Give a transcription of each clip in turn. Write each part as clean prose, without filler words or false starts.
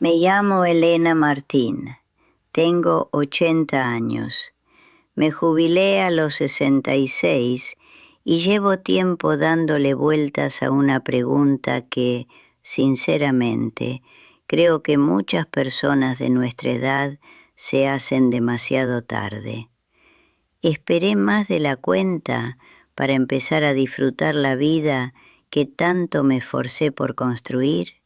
Me llamo Elena Martín. Tengo 80 años. Me jubilé a los 66 y llevo tiempo dándole vueltas a una pregunta que, sinceramente, creo que muchas personas de nuestra edad se hacen demasiado tarde. ¿Esperé más de la cuenta para empezar a disfrutar la vida que tanto me esforcé por construir?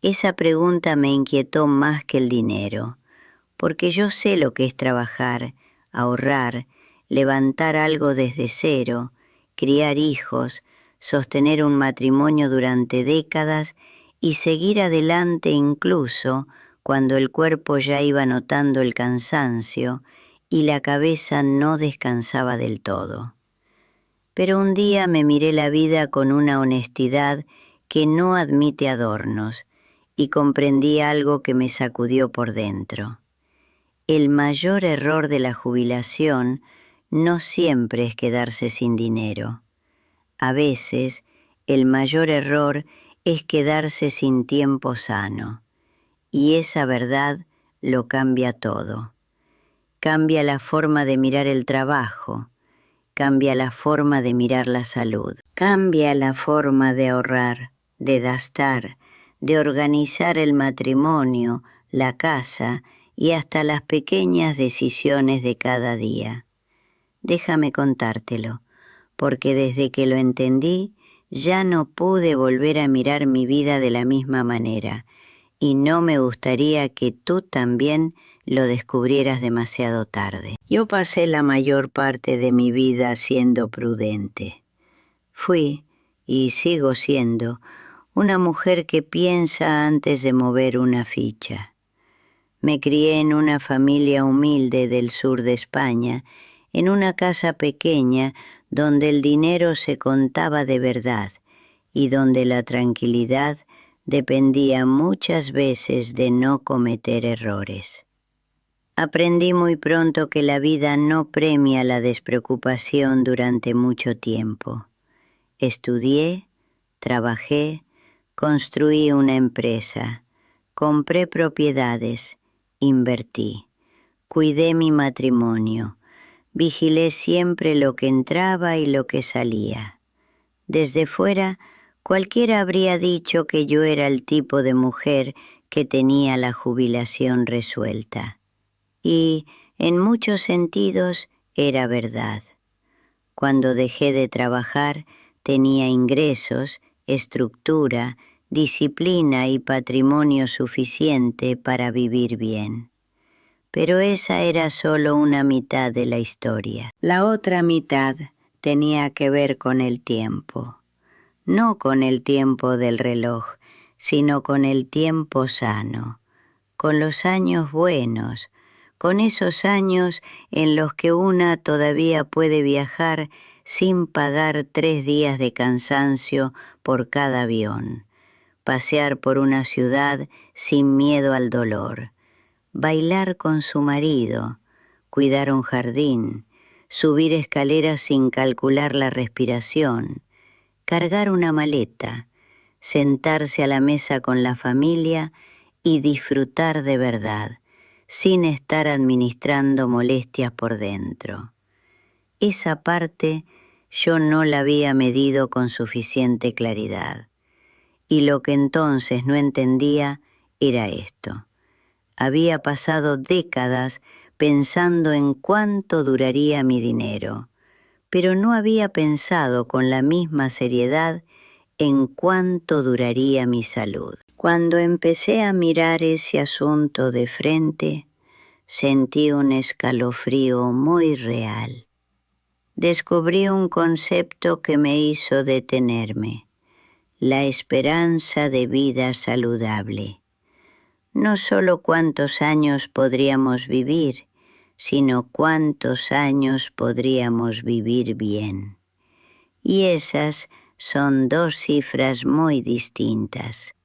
Esa pregunta me inquietó más que el dinero, porque yo sé lo que es trabajar, ahorrar, levantar algo desde cero, criar hijos, sostener un matrimonio durante décadas y seguir adelante incluso cuando el cuerpo ya iba notando el cansancio y la cabeza no descansaba del todo. Pero un día me miré la vida con una honestidad que no admite adornos y comprendí algo que me sacudió por dentro. El mayor error de la jubilación no siempre es quedarse sin dinero. A veces, el mayor error es quedarse sin tiempo sano. Y esa verdad lo cambia todo. Cambia la forma de mirar el trabajo, cambia la forma de mirar la salud, cambia la forma de ahorrar, de gastar, de organizar el matrimonio, la casa y hasta las pequeñas decisiones de cada día. Déjame contártelo, porque desde que lo entendí ya no pude volver a mirar mi vida de la misma manera, y no me gustaría que tú también lo descubrieras demasiado tarde. Yo pasé la mayor parte de mi vida siendo prudente. Fui, y sigo siendo, una mujer que piensa antes de mover una ficha. Me crié en una familia humilde del sur de España, en una casa pequeña donde el dinero se contaba de verdad y donde la tranquilidad dependía muchas veces de no cometer errores. Aprendí muy pronto que la vida no premia la despreocupación durante mucho tiempo. Estudié, trabajé, construí una empresa, compré propiedades, invertí, cuidé mi matrimonio, vigilé siempre lo que entraba y lo que salía. Desde fuera, cualquiera habría dicho que yo era el tipo de mujer que tenía la jubilación resuelta. Y, en muchos sentidos, era verdad. Cuando dejé de trabajar, tenía ingresos, estructura, disciplina y patrimonio suficiente para vivir bien. Pero esa era solo una mitad de la historia. La otra mitad tenía que ver con el tiempo. No con el tiempo del reloj, sino con el tiempo sano, con los años buenos, con esos años en los que una todavía puede viajar sin pagar 3 días de cansancio por cada avión, pasear por una ciudad sin miedo al dolor, bailar con su marido, cuidar un jardín, subir escaleras sin calcular la respiración, cargar una maleta, sentarse a la mesa con la familia y disfrutar de verdad, sin estar administrando molestias por dentro. Esa parte yo no la había medido con suficiente claridad, y lo que entonces no entendía era esto. Había pasado décadas pensando en cuánto duraría mi dinero, pero no había pensado con la misma seriedad en cuánto duraría mi salud. Cuando empecé a mirar ese asunto de frente, sentí un escalofrío muy real. Descubrí un concepto que me hizo detenerme: la esperanza de vida saludable. No solo cuántos años podríamos vivir, sino cuántos años podríamos vivir bien. Y esas son 2 cifras muy distintas.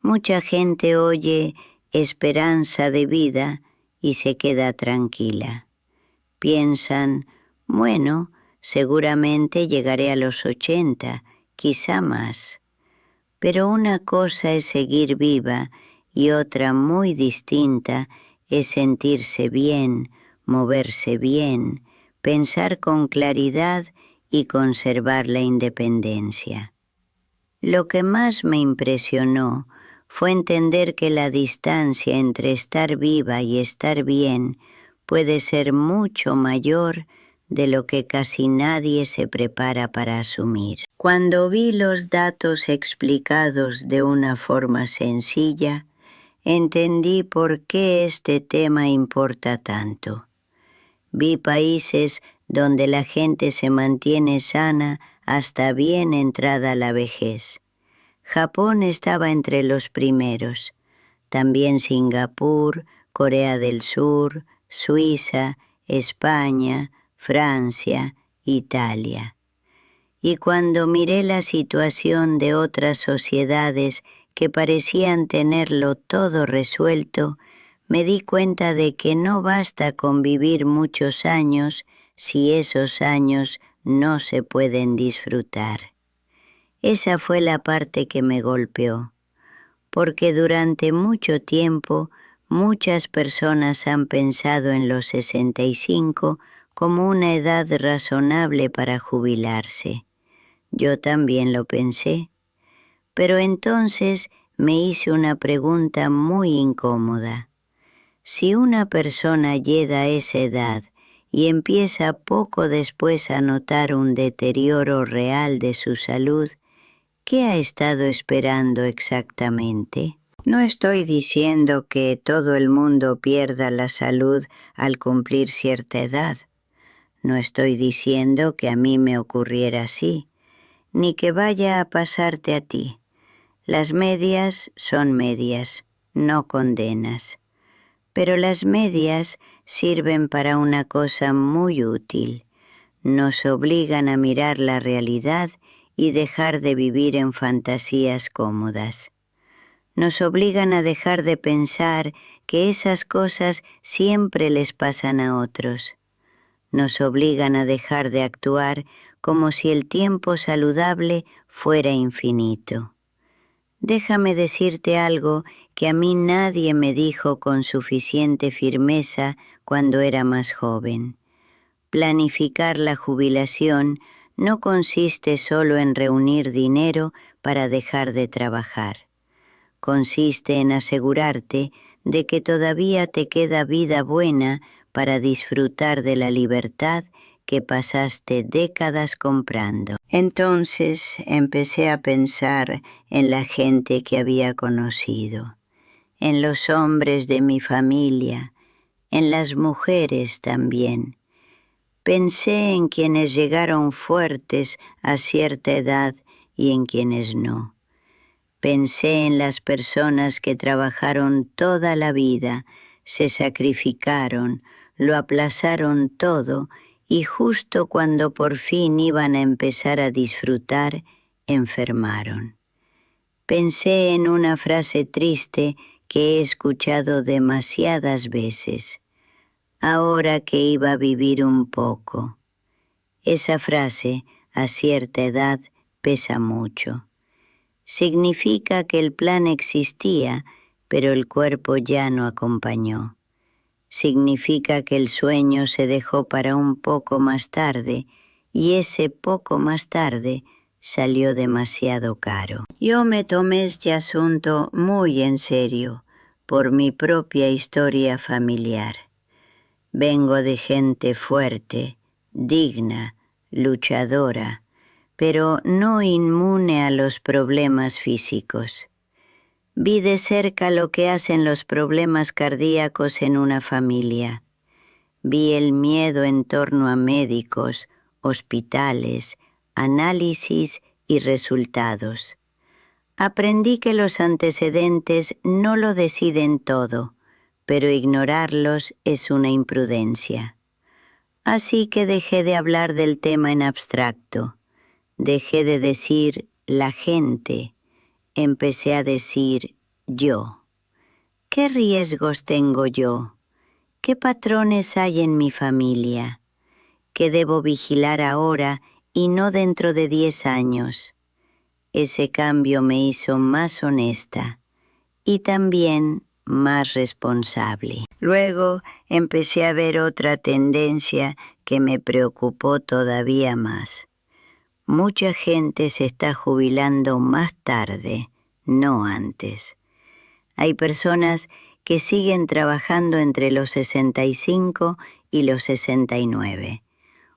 Mucha gente oye esperanza de vida y se queda tranquila. Piensan, bueno, seguramente llegaré a los 80, quizá más. Pero una cosa es seguir viva y otra muy distinta es sentirse bien, moverse bien, pensar con claridad y conservar la independencia. Lo que más me impresionó fue entender que la distancia entre estar viva y estar bien puede ser mucho mayor de lo que casi nadie se prepara para asumir. Cuando vi los datos explicados de una forma sencilla, entendí por qué este tema importa tanto. Vi países donde la gente se mantiene sana hasta bien entrada la vejez. Japón estaba entre los primeros, también Singapur, Corea del Sur, Suiza, España, Francia, Italia. Y cuando miré la situación de otras sociedades que parecían tenerlo todo resuelto, me di cuenta de que no basta con vivir muchos años si esos años no se pueden disfrutar. Esa fue la parte que me golpeó, porque durante mucho tiempo muchas personas han pensado en los 65 como una edad razonable para jubilarse. Yo también lo pensé, pero entonces me hice una pregunta muy incómoda. Si una persona llega a esa edad y empieza poco después a notar un deterioro real de su salud, ¿qué ha estado esperando exactamente? No estoy diciendo que todo el mundo pierda la salud al cumplir cierta edad. No estoy diciendo que a mí me ocurriera así, ni que vaya a pasarte a ti. Las medias son medias, no condenas. Pero las medias sirven para una cosa muy útil. Nos obligan a mirar la realidad y dejar de vivir en fantasías cómodas. Nos obligan a dejar de pensar que esas cosas siempre les pasan a otros. Nos obligan a dejar de actuar como si el tiempo saludable fuera infinito. Déjame decirte algo que a mí nadie me dijo con suficiente firmeza cuando era más joven. Planificar la jubilación no consiste solo en reunir dinero para dejar de trabajar. Consiste en asegurarte de que todavía te queda vida buena para disfrutar de la libertad que pasaste décadas comprando. Entonces empecé a pensar en la gente que había conocido, en los hombres de mi familia, en las mujeres también. Pensé en quienes llegaron fuertes a cierta edad y en quienes no. Pensé en las personas que trabajaron toda la vida, se sacrificaron, lo aplazaron todo y justo cuando por fin iban a empezar a disfrutar, enfermaron. Pensé en una frase triste que he escuchado demasiadas veces. Ahora que iba a vivir un poco. Esa frase, a cierta edad, pesa mucho. Significa que el plan existía, pero el cuerpo ya no acompañó. Significa que el sueño se dejó para un poco más tarde, y ese poco más tarde salió demasiado caro. Yo me tomé este asunto muy en serio, por mi propia historia familiar. Vengo de gente fuerte, digna, luchadora, pero no inmune a los problemas físicos. Vi de cerca lo que hacen los problemas cardíacos en una familia. Vi el miedo en torno a médicos, hospitales, análisis y resultados. Aprendí que los antecedentes no lo deciden todo, pero ignorarlos es una imprudencia. Así que dejé de hablar del tema en abstracto. Dejé de decir la gente. Empecé a decir yo. ¿Qué riesgos tengo yo? ¿Qué patrones hay en mi familia? ¿Qué debo vigilar ahora y no dentro de 10 años? Ese cambio me hizo más honesta y también más responsable. Luego empecé a ver otra tendencia que me preocupó todavía más. Mucha gente se está jubilando más tarde, no antes. Hay personas que siguen trabajando entre los 65 y los 69.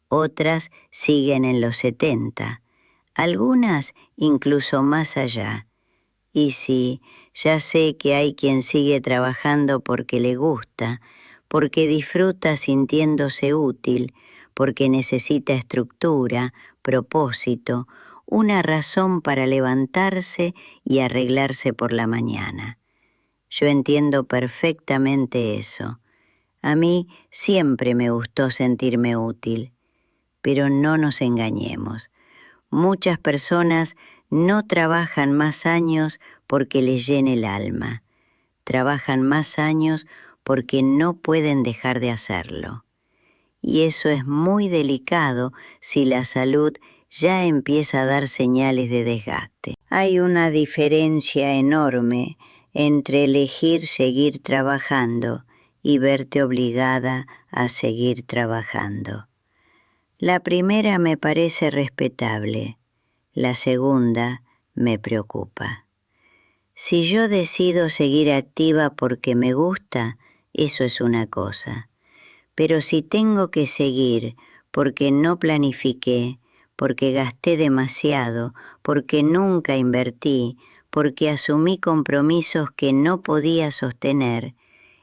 Otras siguen en los 70. Algunas incluso más allá. Y sí, ya sé que hay quien sigue trabajando porque le gusta, porque disfruta sintiéndose útil, porque necesita estructura, propósito, una razón para levantarse y arreglarse por la mañana. Yo entiendo perfectamente eso. A mí siempre me gustó sentirme útil, pero no nos engañemos. Muchas personas no trabajan más años porque les llene el alma. Trabajan más años porque no pueden dejar de hacerlo. Y eso es muy delicado si la salud ya empieza a dar señales de desgaste. Hay una diferencia enorme entre elegir seguir trabajando y verte obligada a seguir trabajando. La primera me parece respetable, la segunda me preocupa. Si yo decido seguir activa porque me gusta, eso es una cosa. Pero si tengo que seguir porque no planifiqué, porque gasté demasiado, porque nunca invertí, porque asumí compromisos que no podía sostener,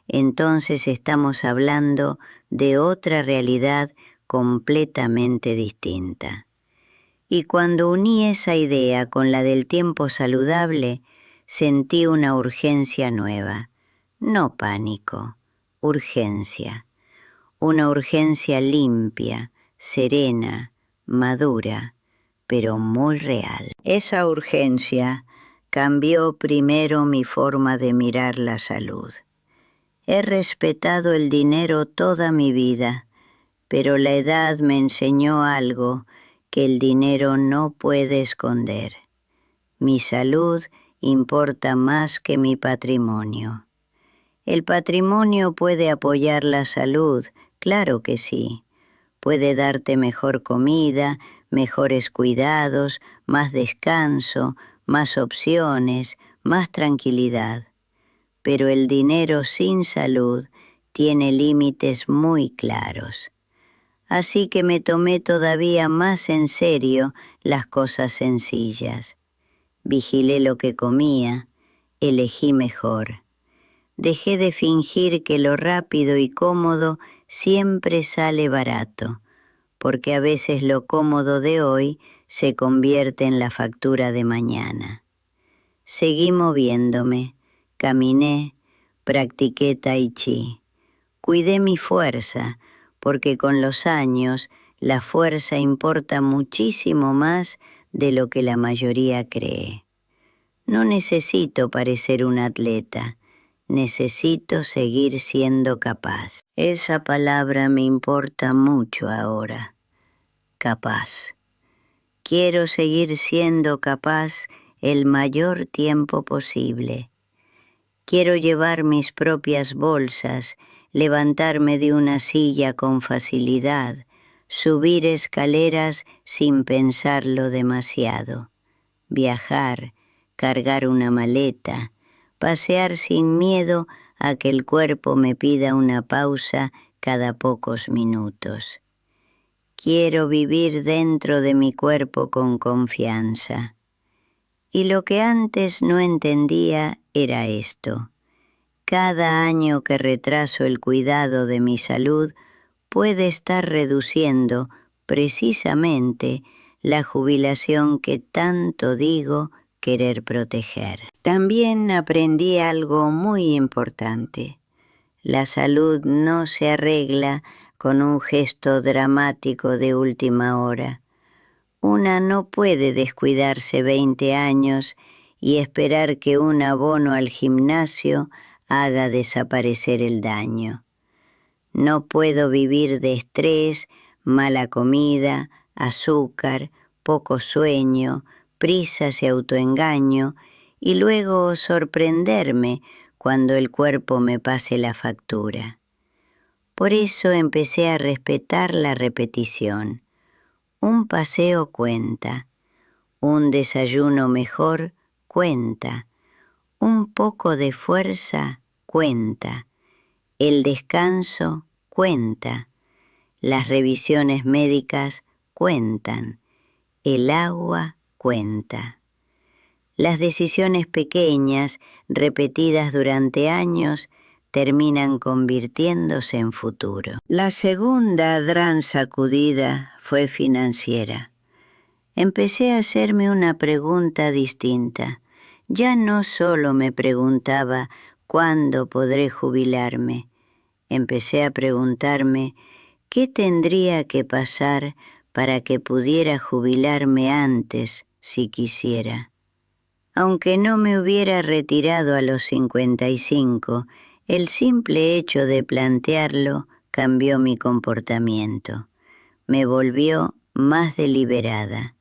entonces estamos hablando de otra realidad completamente distinta. Y cuando uní esa idea con la del tiempo saludable, sentí una urgencia nueva. No pánico, urgencia. Una urgencia limpia, serena, madura, pero muy real. Esa urgencia cambió primero mi forma de mirar la salud. He respetado el dinero toda mi vida, pero la edad me enseñó algo que el dinero no puede esconder. Mi salud importa más que mi patrimonio. El patrimonio puede apoyar la salud, claro que sí. Puede darte mejor comida, mejores cuidados, más descanso, más opciones, más tranquilidad. Pero el dinero sin salud tiene límites muy claros. Así que me tomé todavía más en serio las cosas sencillas. Vigilé lo que comía, elegí mejor. Dejé de fingir que lo rápido y cómodo siempre sale barato, porque a veces lo cómodo de hoy se convierte en la factura de mañana. Seguí moviéndome, caminé, practiqué tai chi. Cuidé mi fuerza, porque con los años la fuerza importa muchísimo más de lo que la mayoría cree. No necesito parecer un atleta, necesito seguir siendo capaz. Esa palabra me importa mucho ahora, capaz. Quiero seguir siendo capaz el mayor tiempo posible. Quiero llevar mis propias bolsas, levantarme de una silla con facilidad, subir escaleras sin pensarlo demasiado, viajar, cargar una maleta, pasear sin miedo a que el cuerpo me pida una pausa cada pocos minutos. Quiero vivir dentro de mi cuerpo con confianza. Y lo que antes no entendía era esto. Cada año que retraso el cuidado de mi salud puede estar reduciendo precisamente la jubilación que tanto digo querer proteger. También aprendí algo muy importante. La salud no se arregla con un gesto dramático de última hora. Una no puede descuidarse 20 años y esperar que un abono al gimnasio haga desaparecer el daño. No puedo vivir de estrés, mala comida, azúcar, poco sueño, prisas y autoengaño y luego sorprenderme cuando el cuerpo me pase la factura. Por eso empecé a respetar la repetición. Un paseo cuenta, un desayuno mejor cuenta, un poco de fuerza cuenta, el descanso cuenta, las revisiones médicas cuentan, el agua cuenta. Las decisiones pequeñas, repetidas durante años, terminan convirtiéndose en futuro. La segunda gran sacudida fue financiera. Empecé a hacerme una pregunta distinta. Ya no solo me preguntaba cuándo podré jubilarme. Empecé a preguntarme qué tendría que pasar para que pudiera jubilarme antes, si quisiera. Aunque no me hubiera retirado a los 55, el simple hecho de plantearlo cambió mi comportamiento. Me volvió más deliberada.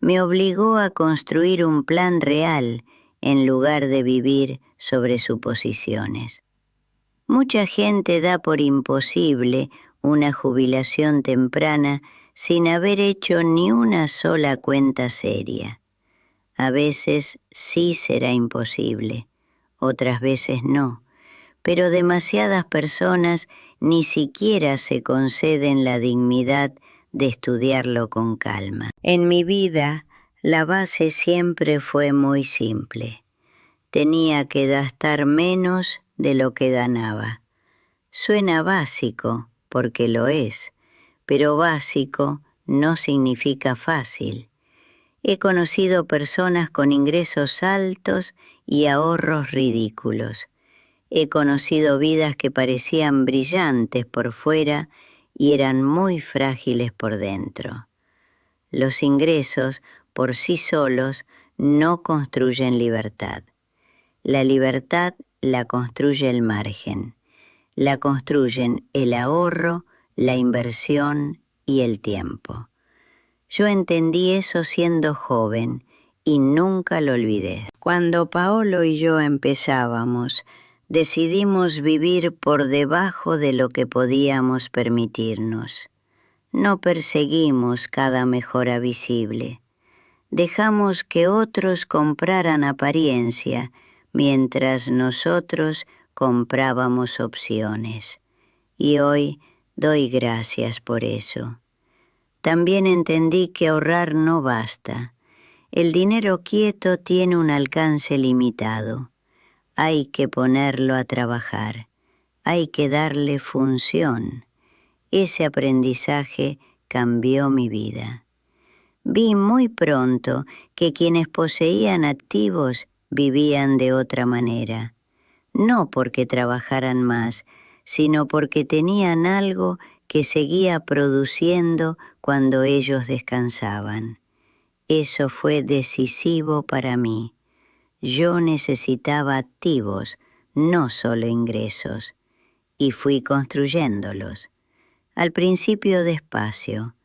Me obligó a construir un plan real en lugar de vivir sobre suposiciones. Mucha gente da por imposible una jubilación temprana sin haber hecho ni una sola cuenta seria. A veces sí será imposible, otras veces no, pero demasiadas personas ni siquiera se conceden la dignidad de estudiarlo con calma. En mi vida, la base siempre fue muy simple. Tenía que gastar menos de lo que ganaba. Suena básico, porque lo es, pero básico no significa fácil. He conocido personas con ingresos altos y ahorros ridículos. He conocido vidas que parecían brillantes por fuera y eran muy frágiles por dentro. Los ingresos por sí solos no construyen libertad. La libertad la construye el margen. La construyen el ahorro, la inversión y el tiempo. Yo entendí eso siendo joven y nunca lo olvidé. Cuando Paolo y yo empezábamos, decidimos vivir por debajo de lo que podíamos permitirnos. No perseguimos cada mejora visible. Dejamos que otros compraran apariencia mientras nosotros comprábamos opciones. Y hoy doy gracias por eso. También entendí que ahorrar no basta. El dinero quieto tiene un alcance limitado. Hay que ponerlo a trabajar. Hay que darle función. Ese aprendizaje cambió mi vida. Vi muy pronto que quienes poseían activos vivían de otra manera. No porque trabajaran más, sino porque tenían algo que seguía produciendo cuando ellos descansaban. Eso fue decisivo para mí. Yo necesitaba activos, no solo ingresos, y fui construyéndolos. Al principio despacio,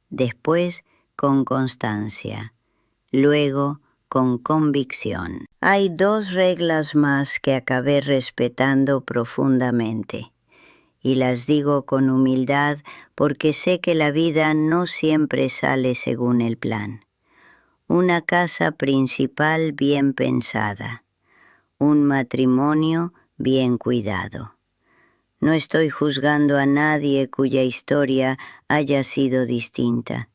después con constancia, luego con convicción. Hay dos reglas más que acabé respetando profundamente. Y las digo con humildad porque sé que la vida no siempre sale según el plan. Una casa principal bien pensada. Un matrimonio bien cuidado. No estoy juzgando a nadie cuya historia haya sido distinta,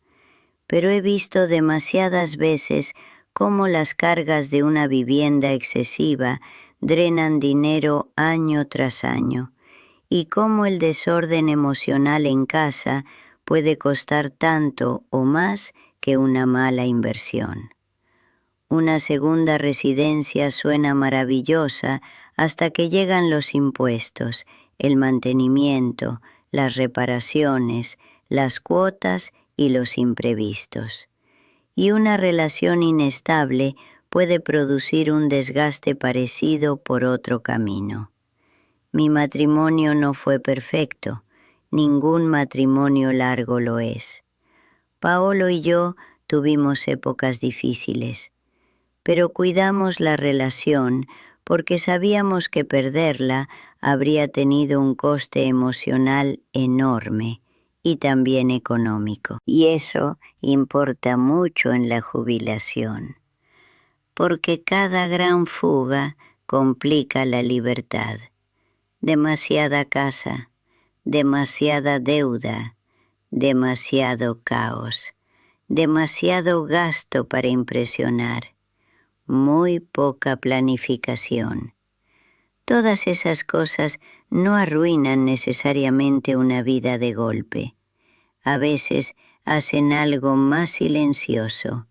pero he visto demasiadas veces cómo las cargas de una vivienda excesiva drenan dinero año tras año, y cómo el desorden emocional en casa puede costar tanto o más que una mala inversión. Una segunda residencia suena maravillosa hasta que llegan los impuestos, el mantenimiento, las reparaciones, las cuotas y los imprevistos. Y una relación inestable puede producir un desgaste parecido por otro camino. Mi matrimonio no fue perfecto, ningún matrimonio largo lo es. Paolo y yo tuvimos épocas difíciles, pero cuidamos la relación porque sabíamos que perderla habría tenido un coste emocional enorme y también económico. Y eso importa mucho en la jubilación, porque cada gran fuga complica la libertad. Demasiada casa, demasiada deuda, demasiado caos, demasiado gasto para impresionar, muy poca planificación. Todas esas cosas no arruinan necesariamente una vida de golpe. A veces hacen algo más silencioso,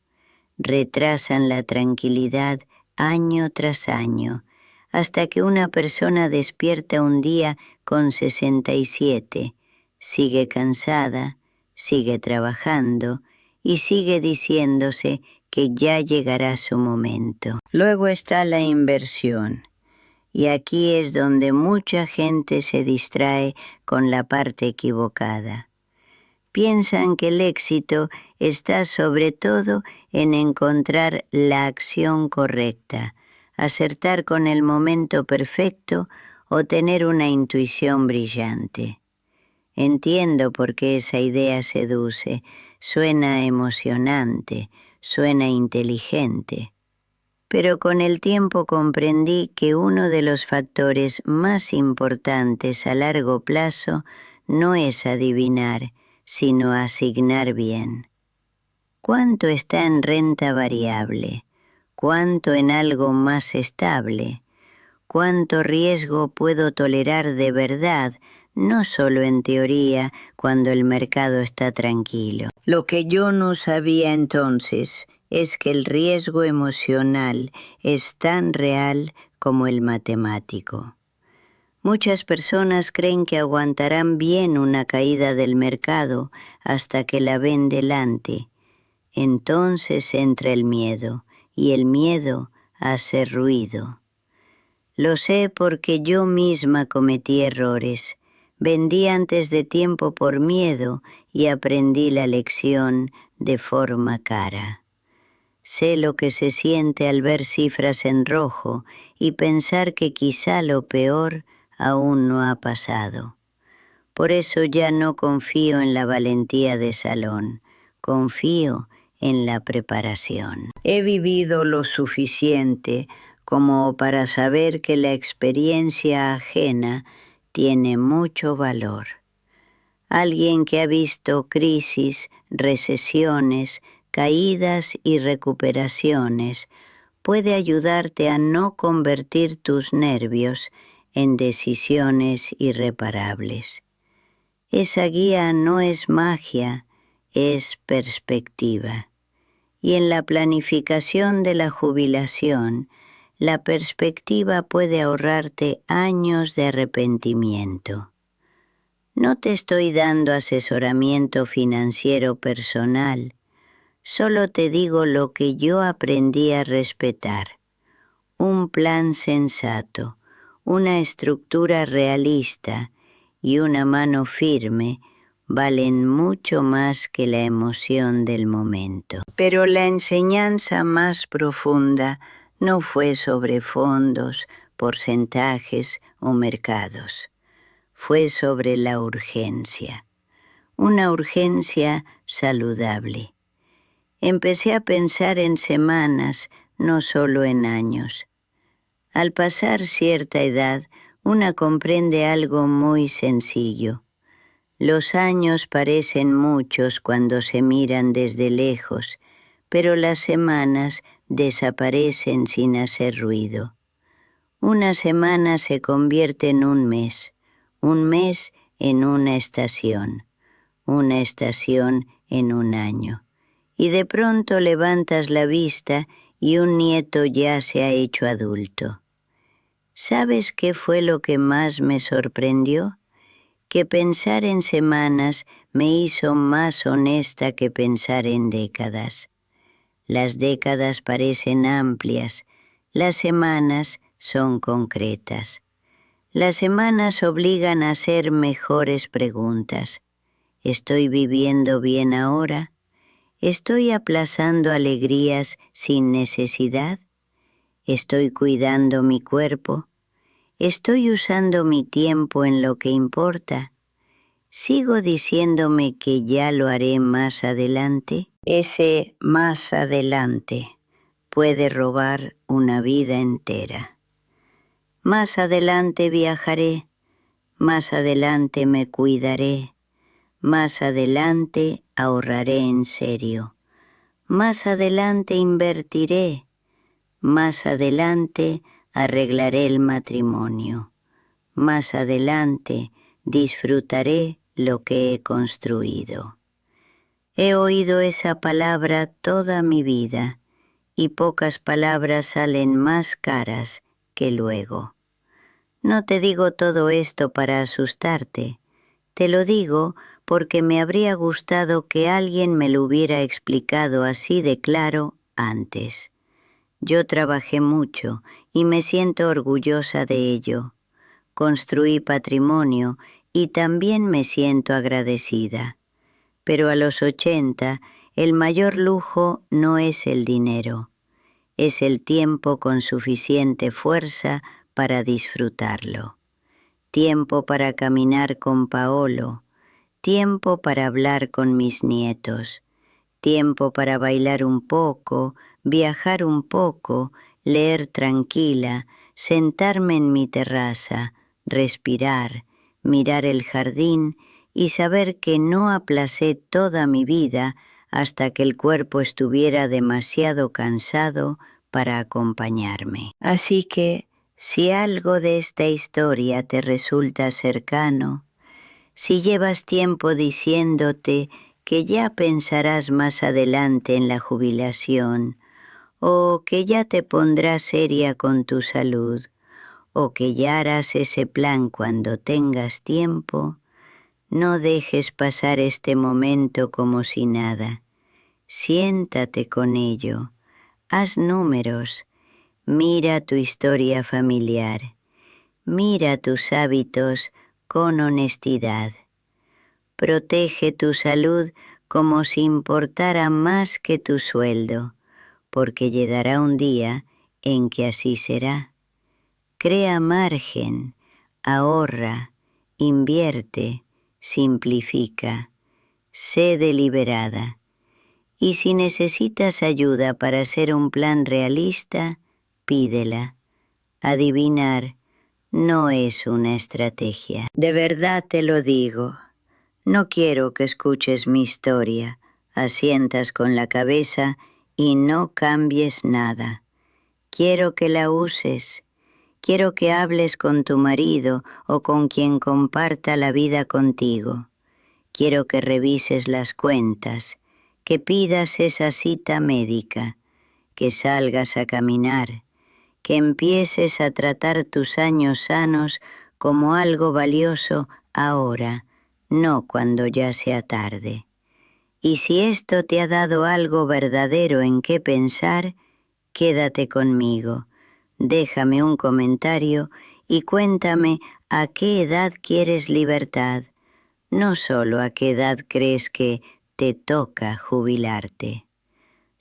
retrasan la tranquilidad año tras año, hasta que una persona despierta un día con 67, sigue cansada, sigue trabajando y sigue diciéndose que ya llegará su momento. Luego está la inversión, y aquí es donde mucha gente se distrae con la parte equivocada. Piensan que el éxito está sobre todo en encontrar la acción correcta, acertar con el momento perfecto o tener una intuición brillante. Entiendo por qué esa idea seduce, suena emocionante, suena inteligente. Pero con el tiempo comprendí que uno de los factores más importantes a largo plazo no es adivinar, sino asignar bien. ¿Cuánto está en renta variable? ¿Cuánto en algo más estable? ¿Cuánto riesgo puedo tolerar de verdad, no solo en teoría, cuando el mercado está tranquilo? Lo que yo no sabía entonces es que el riesgo emocional es tan real como el matemático. Muchas personas creen que aguantarán bien una caída del mercado hasta que la ven delante. Entonces entra el miedo, y el miedo hace ruido. Lo sé porque yo misma cometí errores. Vendí antes de tiempo por miedo y aprendí la lección de forma cara. Sé lo que se siente al ver cifras en rojo y pensar que quizá lo peor aún no ha pasado. Por eso ya no confío en la valentía de salón, confío en la preparación. He vivido lo suficiente como para saber que la experiencia ajena tiene mucho valor. Alguien que ha visto crisis, recesiones, caídas y recuperaciones puede ayudarte a no convertir tus nervios en decisiones irreparables. Esa guía no es magia, es perspectiva. Y en la planificación de la jubilación, la perspectiva puede ahorrarte años de arrepentimiento. No te estoy dando asesoramiento financiero personal, solo te digo lo que yo aprendí a respetar. Un plan sensato, una estructura realista y una mano firme valen mucho más que la emoción del momento. Pero la enseñanza más profunda no fue sobre fondos, porcentajes o mercados. Fue sobre la urgencia, una urgencia saludable. Empecé a pensar en semanas, no solo en años. Al pasar cierta edad, una comprende algo muy sencillo. Los años parecen muchos cuando se miran desde lejos, pero las semanas desaparecen sin hacer ruido. Una semana se convierte en un mes en una estación en un año. Y de pronto levantas la vista y un nieto ya se ha hecho adulto. ¿Sabes qué fue lo que más me sorprendió? Que pensar en semanas me hizo más honesta que pensar en décadas. Las décadas parecen amplias, las semanas son concretas. Las semanas obligan a hacer mejores preguntas. ¿Estoy viviendo bien ahora? ¿Estoy aplazando alegrías sin necesidad? ¿Estoy cuidando mi cuerpo? ¿Estoy usando mi tiempo en lo que importa? ¿Sigo diciéndome que ya lo haré más adelante? Ese más adelante puede robar una vida entera. Más adelante viajaré, más adelante me cuidaré, más adelante ahorraré en serio, más adelante invertiré, más adelante arreglaré el matrimonio, más adelante disfrutaré lo que he construido. He oído esa palabra toda mi vida y pocas palabras salen más caras que luego. No te digo todo esto para asustarte, te lo digo porque me habría gustado que alguien me lo hubiera explicado así de claro antes. Yo trabajé mucho y me siento orgullosa de ello. Construí patrimonio y también me siento agradecida. Pero a los 80, el mayor lujo no es el dinero, es el tiempo con suficiente fuerza para disfrutarlo. Tiempo para caminar con Paolo, tiempo para hablar con mis nietos, tiempo para bailar un poco, viajar un poco, leer tranquila, sentarme en mi terraza, respirar, mirar el jardín y saber que no aplacé toda mi vida hasta que el cuerpo estuviera demasiado cansado para acompañarme. Así que, si algo de esta historia te resulta cercano, si llevas tiempo diciéndote que ya pensarás más adelante en la jubilación, o que ya te pondrás seria con tu salud, o que ya harás ese plan cuando tengas tiempo, no dejes pasar este momento como si nada. Siéntate con ello, haz números, mira tu historia familiar, mira tus hábitos con honestidad. Protege tu salud como si importara más que tu sueldo, porque llegará un día en que así será. Crea margen, ahorra, invierte, simplifica, sé deliberada. Y si necesitas ayuda para hacer un plan realista, pídela. Adivinar no es una estrategia. De verdad te lo digo. No quiero que escuches mi historia, asientas con la cabeza y no cambies nada. Quiero que la uses. Quiero que hables con tu marido o con quien comparta la vida contigo. Quiero que revises las cuentas, que pidas esa cita médica, que salgas a caminar, que empieces a tratar tus años sanos como algo valioso ahora, no cuando ya sea tarde. Y si esto te ha dado algo verdadero en qué pensar, quédate conmigo, déjame un comentario y cuéntame a qué edad quieres libertad, no solo a qué edad crees que te toca jubilarte.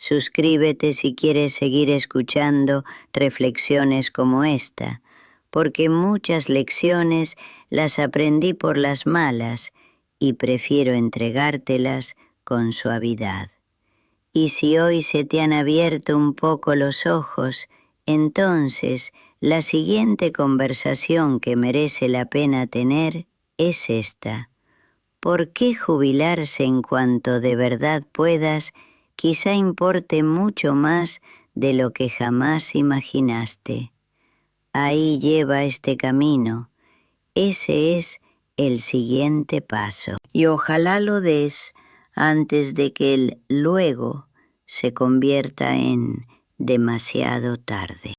Suscríbete si quieres seguir escuchando reflexiones como esta, porque muchas lecciones las aprendí por las malas y prefiero entregártelas con suavidad. Y si hoy se te han abierto un poco los ojos, entonces la siguiente conversación que merece la pena tener es esta. ¿Por qué jubilarse en cuanto de verdad puedas quizá importe mucho más de lo que jamás imaginaste? Ahí lleva este camino. Ese es el siguiente paso. Y ojalá lo des antes de que el luego se convierta en demasiado tarde.